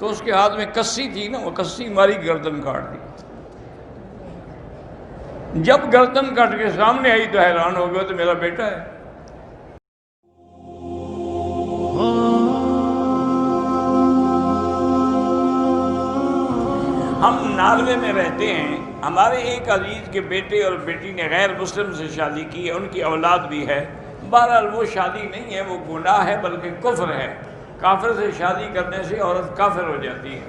تو اس کے ہاتھ میں کسی تھی نا، وہ کسی ماری گردن کاٹ دی۔ جب گردن کٹ کے سامنے آئی تو حیران ہو گیا، تو میرا بیٹا ہے۔ ہم ناروے میں رہتے ہیں، ہمارے ایک عزیز کے بیٹے اور بیٹی نے غیر مسلم سے شادی کی ہے، ان کی اولاد بھی ہے۔ بہرحال وہ شادی نہیں ہے، وہ گناہ ہے بلکہ کفر ہے۔ کافر سے شادی کرنے سے عورت کافر ہو جاتی ہے۔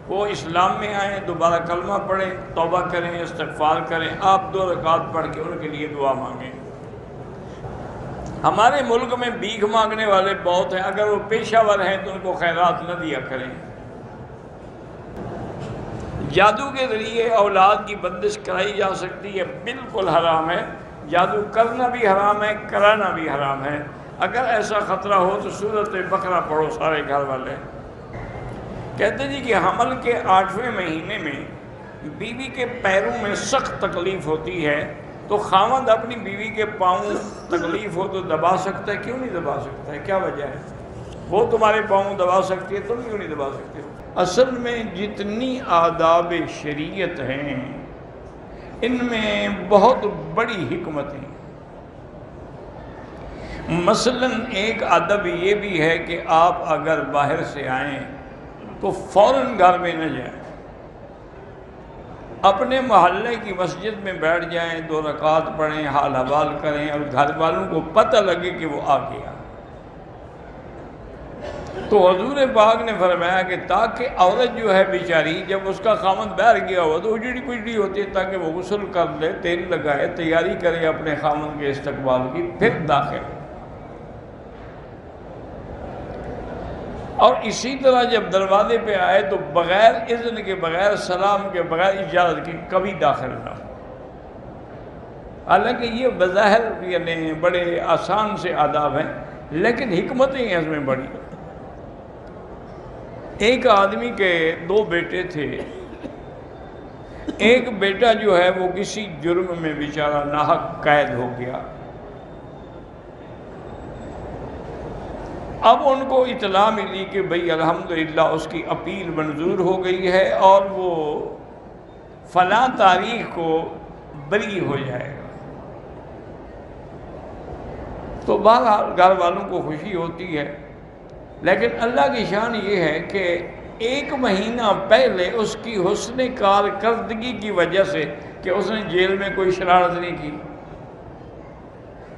وہ اسلام میں آئیں، دوبارہ کلمہ پڑھیں، توبہ کریں، استغفار کریں، آپ 2 رکعت پڑھ کے ان کے لیے دعا مانگیں۔ ہمارے ملک میں بھیک مانگنے والے بہت ہیں، اگر وہ پیشہ ور ہیں تو ان کو خیرات نہ دیا کریں۔ جادو کے ذریعے اولاد کی بندش کرائی جا سکتی ہے، بالکل حرام ہے۔ جادو کرنا بھی حرام ہے، کرانا بھی حرام ہے۔ اگر ایسا خطرہ ہو تو سورۃ بقرہ پڑھو سارے گھر والے۔ کہتے جی کہ حمل کے 8ویں مہینے میں بیوی کے پیروں میں سخت تکلیف ہوتی ہے، تو خاوند اپنی بیوی کے پاؤں تکلیف ہو تو دبا سکتا ہے؟ کیوں نہیں دبا سکتا ہے؟ کیا وجہ ہے؟ وہ تمہارے پاؤں دبا سکتی ہے، تم کیوں نہیں دبا سکتے ہو؟ اصل میں جتنی آداب شریعت ہیں ان میں بہت بڑی حکمتیں۔ مثلا ایک ادب یہ بھی ہے کہ آپ اگر باہر سے آئیں تو فوراً گھر میں نہ جائیں، اپنے محلے کی مسجد میں بیٹھ جائیں، 2 رکعت پڑھیں، حال حوال کریں، اور گھر والوں کو پتہ لگے کہ وہ آ گیا۔ تو حضور پاک نے فرمایا کہ تاکہ عورت جو ہے بیچاری، جب اس کا خامند باہر گیا ہوا تو اجڑی پجڑی ہوتی ہے، تاکہ وہ غسل کر لے، تیل لگائے، تیاری کرے اپنے خامند کے استقبال کی، پھر داخل۔ اور اسی طرح جب دروازے پہ آئے تو بغیر اذن کے، بغیر سلام کے، بغیر اجازت کے کبھی داخل نہ ہو۔ حالانکہ یہ بظاہر یعنی بڑے آسان سے آداب ہیں، لیکن حکمتیں ہیں اس میں بڑی۔ ایک آدمی کے 2 بیٹے تھے، ایک بیٹا جو ہے وہ کسی جرم میں بیچارہ ناحق قید ہو گیا۔ اب ان کو اطلاع ملی کہ بھئی الحمدللہ اس کی اپیل منظور ہو گئی ہے اور وہ فلاں تاریخ کو بری ہو جائے گا۔ تو بہرحال گھر والوں کو خوشی ہوتی ہے، لیکن اللہ کی شان یہ ہے کہ 1 مہینہ پہلے اس کی حسن کارکردگی کی وجہ سے کہ اس نے جیل میں کوئی شرارت نہیں کی،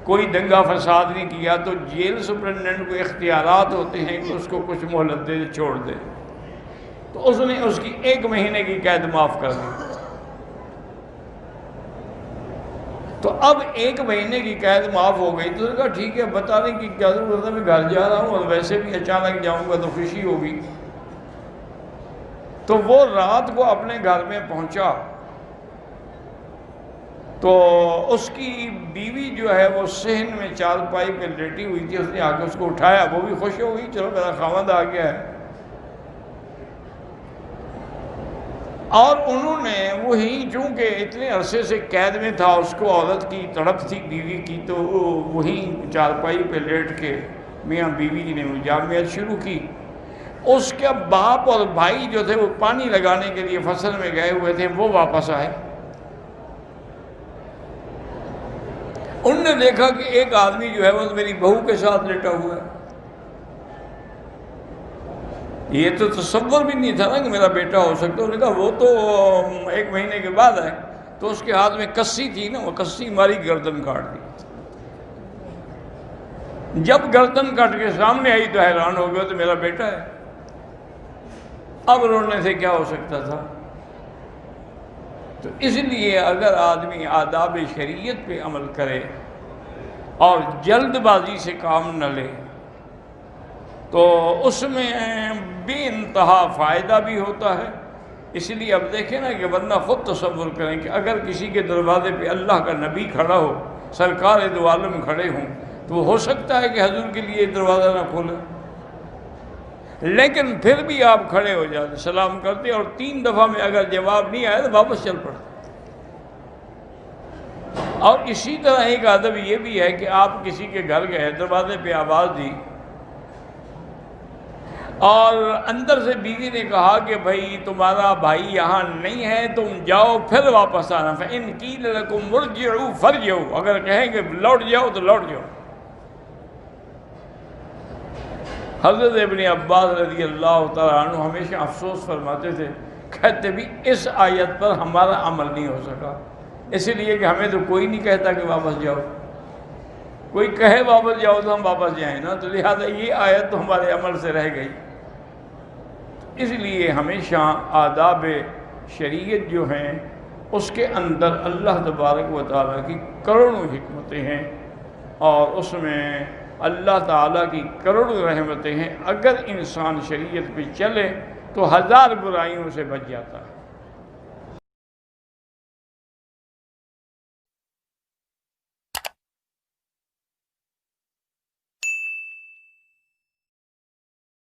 کوئی دنگا فساد نہیں کیا، تو جیل سپرنٹنڈنٹ کو اختیارات ہوتے ہیں کہ اس کو کچھ مہلت دے چھوڑ دے، تو اس نے اس کی 1 مہینے کی قید معاف کر دی۔ تو اب 1 مہینے کی قید معاف ہو گئی، تو اس نے کہا ٹھیک ہے، بتانے کی کیا ضرورت ہے، میں گھر جا رہا ہوں اور ویسے بھی اچانک جاؤں گا تو خوشی ہوگی۔ تو وہ رات کو اپنے گھر میں پہنچا تو اس کی بیوی جو ہے وہ صحن میں چارپائی پہ لیٹی ہوئی تھی، اس نے آ کے اس کو اٹھایا، وہ بھی خوش ہو گئی، چلو میرا خاوند آ گیا ہے۔ اور انہوں نے وہی، چونکہ اتنے عرصے سے قید میں تھا، اس کو عورت کی تڑپ تھی بیوی کی، تو وہی چارپائی پہ لیٹ کے میاں بیوی نے جامعت شروع کی۔ اس کے باپ اور بھائی جو تھے وہ پانی لگانے کے لیے فصل میں گئے ہوئے تھے، وہ واپس آئے۔ انہوں نے دیکھا کہ ایک آدمی جو ہے وہ میری بہو کے ساتھ لیٹا ہوا ہے۔ یہ تو تصور بھی نہیں تھا نا کہ میرا بیٹا ہو سکتا۔ انہوں نے کہا وہ تو 1 مہینے کے بعد ہے، تو اس کے ہاتھ میں کسی تھی نا، وہ کسی ماری گردن کاٹ دی۔ جب گردن کٹ کے سامنے آئی تو حیران ہو گیا، تو میرا بیٹا ہے۔ اب رونے سے کیا ہو سکتا تھا؟ تو اس لیے اگر آدمی آداب شریعت پہ عمل کرے اور جلد بازی سے کام نہ لے تو اس میں بے انتہا فائدہ بھی ہوتا ہے۔ اس لیے اب دیکھیں نا کہ بندہ خود تصور کریں کہ اگر کسی کے دروازے پہ اللہ کا نبی کھڑا ہو، سرکار دو عالم کھڑے ہوں، تو وہ ہو سکتا ہے کہ حضور کے لیے دروازہ نہ کھولے، لیکن پھر بھی آپ کھڑے ہو جاتے، سلام کرتے، اور 3 دفعہ میں اگر جواب نہیں آیا تو واپس چل پڑتے۔ اور اسی طرح ایک ادب یہ بھی ہے کہ آپ کسی کے گھر گئے، دروازے پہ آواز دی، اور اندر سے بیوی نے کہا کہ بھائی تمہارا بھائی یہاں نہیں ہے، تم جاؤ پھر واپس آنا۔ فَإِنْ قِيلَ لَكُمْ ارْجِعُوا فَارْجِعُوا، اگر کہیں کہ لوٹ جاؤ تو لوٹ جاؤ۔ حضرت ابن عباس رضی اللہ تعالیٰ عنہ ہمیشہ افسوس فرماتے تھے، کہتے بھی اس آیت پر ہمارا عمل نہیں ہو سکا، اس لیے کہ ہمیں تو کوئی نہیں کہتا کہ واپس جاؤ، کوئی کہے واپس جاؤ تو ہم واپس جائیں نا، تو لہذا یہ آیت تو ہمارے عمل سے رہ گئی۔ اس لیے ہمیشہ آداب شریعت جو ہیں اس کے اندر اللہ تبارک و تعالیٰ کی کروڑوں حکمتیں ہیں، اور اس میں اللہ تعالیٰ کی کروڑوں رحمتیں ہیں۔ اگر انسان شریعت پہ چلے تو ہزار برائیوں سے بچ جاتا ہے۔